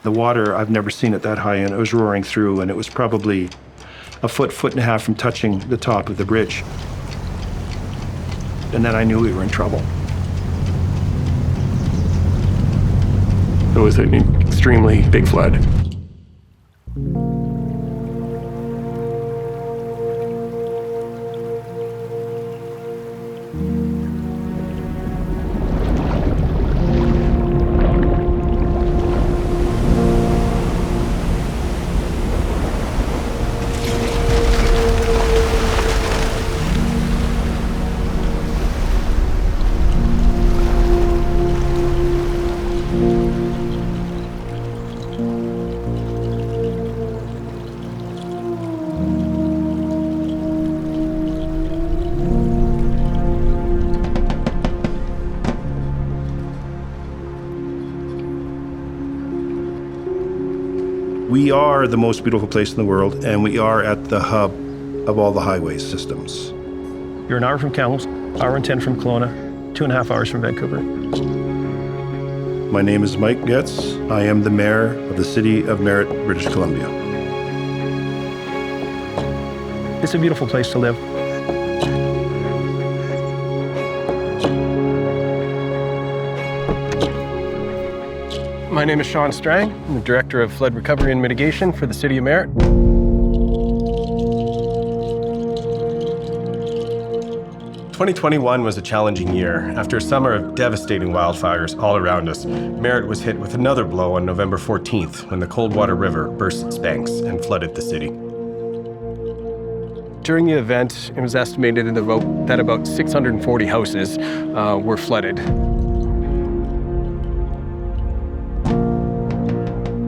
The water, I've never seen it that high, and it was roaring through, and it was probably a foot and a half from touching the top of the bridge. And then I knew we were in trouble. It was an extremely big flood. We are the most beautiful place in the world, and we are at the hub of all the highway systems. You're an hour from Kamloops, hour and 10 from Kelowna, 2.5 hours from Vancouver. My name is Mike Getz. I am the mayor of the city of Merritt, British Columbia. It's a beautiful place to live. My name is Sean Strang. I'm the Director of Flood Recovery and Mitigation for the City of Merritt. "2021 was a challenging year. After a summer of devastating wildfires all around us, Merritt was hit with another blow on November 14th when the Coldwater River burst its banks and flooded the city. During the event, it was estimated that about 640 houses were flooded.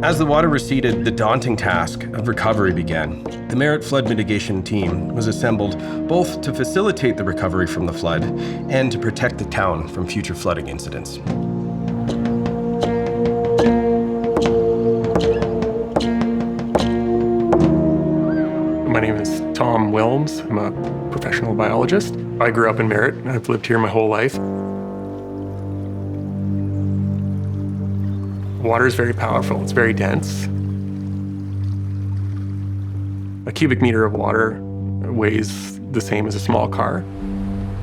As the water receded, the daunting task of recovery began. The Merritt Flood Mitigation Team was assembled both to facilitate the recovery from the flood and to protect the town from future flooding incidents. My name is Tom Wilms. I'm a professional biologist. I grew up in Merritt, and I've lived here my whole life. Water is very powerful. It's very dense. A cubic meter of water weighs the same as a small car.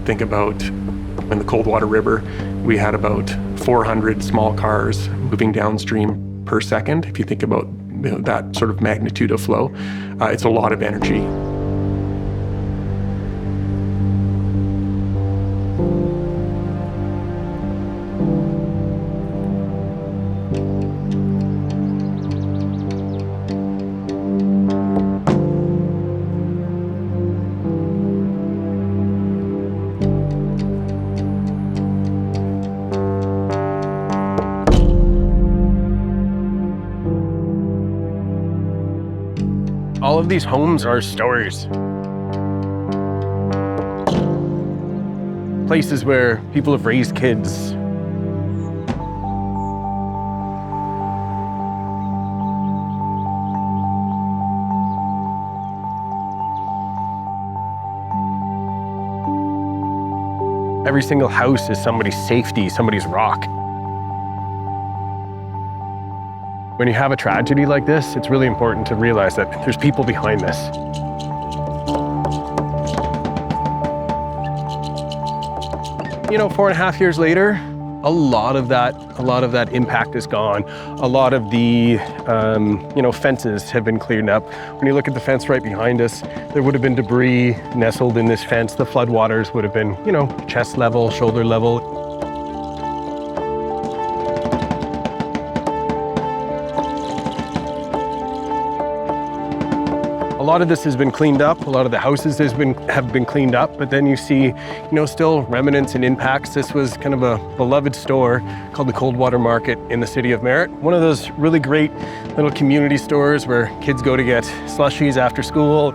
Think about in the Coldwater River, we had about 400 small cars moving downstream per second. If you think about that sort of magnitude of flow, it's a lot of energy. All of these homes are stories. Places where people have raised kids. Every single house is somebody's safety, somebody's rock. When you have a tragedy like this, it's really important to realize that there's people behind this. You know, 4.5 years later, a lot of that impact is gone. A lot of the, fences have been cleared up. When you look at the fence right behind us, there would have been debris nestled in this fence. The floodwaters would have been, chest level, shoulder level. A lot of this has been cleaned up. A lot of the houses have been cleaned up, but then you see, still remnants and impacts. This was kind of a beloved store called the Coldwater Market in the city of Merritt. One of those really great little community stores where kids go to get slushies after school.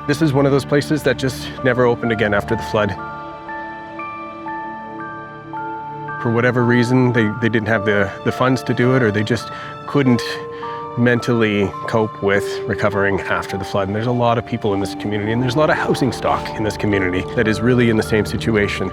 This is one of those places that just never opened again after the flood. For whatever reason, they didn't have the funds to do it, or they just couldn't mentally cope with recovering after the flood. And there's a lot of people in this community, and there's a lot of housing stock in this community that is really in the same situation.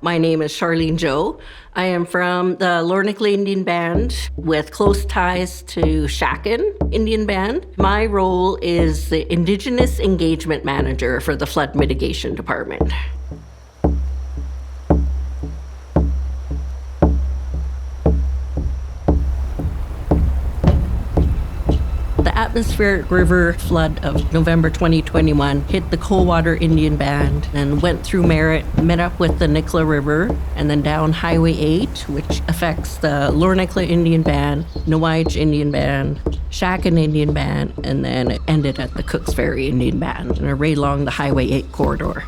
My name is Charlene Joe. I am from the Lornickley Indian Band with close ties to Shakin Indian Band. My role is the Indigenous Engagement Manager for the Flood Mitigation Department. The atmospheric river flood of November 2021 hit the Coldwater Indian Band and went through Merritt, met up with the Nicola River, and then down Highway 8, which affects the Lornickley Indian Band, Nowige Indian Band, Shakin Indian Band, and then it ended at the Cooks Ferry Indian Band, and right along the Highway 8 corridor.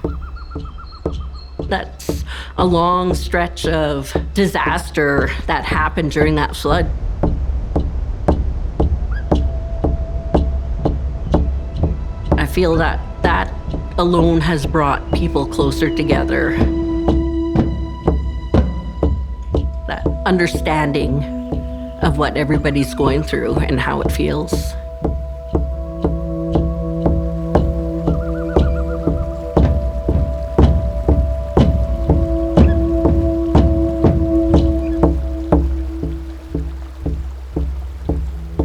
That's a long stretch of disaster that happened during that flood. I feel that that alone has brought people closer together. That understanding of what everybody's going through and how it feels.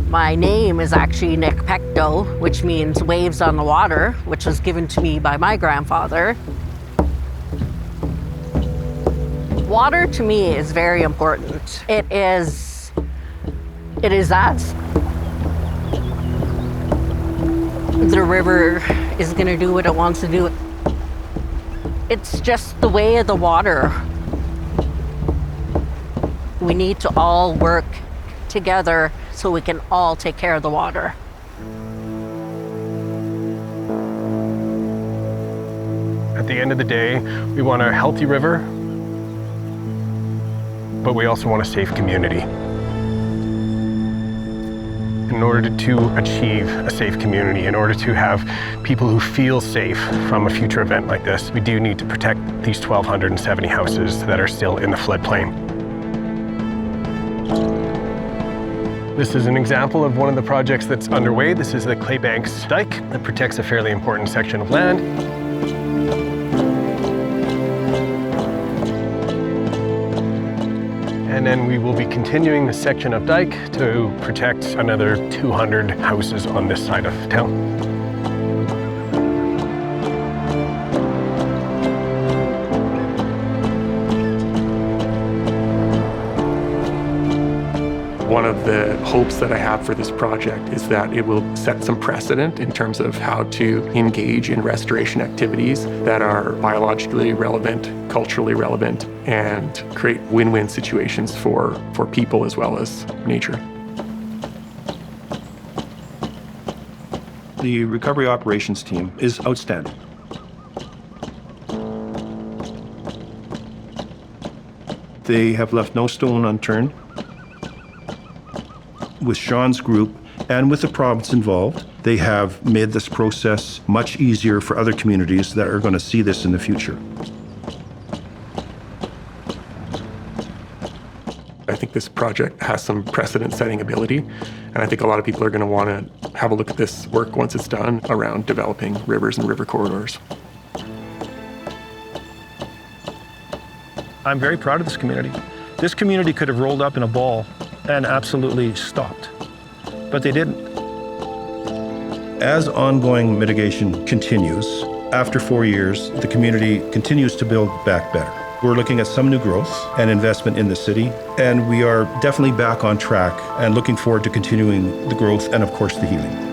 My name is actually Nick Pecto, which means waves on the water, which was given to me by my grandfather. Water to me is very important. It is us. The river is gonna do what it wants to do. It's just the way of the water. We need to all work together so we can all take care of the water. At the end of the day, we want a healthy river, but we also want a safe community. In order to achieve a safe community, in order to have people who feel safe from a future event like this, we do need to protect these 1,270 houses that are still in the floodplain. This is an example of one of the projects that's underway. This is the Claybanks Dike that protects a fairly important section of land. And then we will be continuing the section of dike to protect another 200 houses on this side of town. One of the hopes that I have for this project is that it will set some precedent in terms of how to engage in restoration activities that are biologically relevant, culturally relevant, and create win-win situations for people as well as nature. The recovery operations team is outstanding. They have left no stone unturned. With Sean's group and with the province involved, they have made this process much easier for other communities that are going to see this in the future. I think this project has some precedent-setting ability, and I think a lot of people are going to want to have a look at this work once it's done around developing rivers and river corridors. I'm very proud of this community. This community could have rolled up in a ball and absolutely stopped, but they didn't. As ongoing mitigation continues, after 4 years, the community continues to build back better. We're looking at some new growth and investment in the city, and we are definitely back on track and looking forward to continuing the growth and, of course, the healing.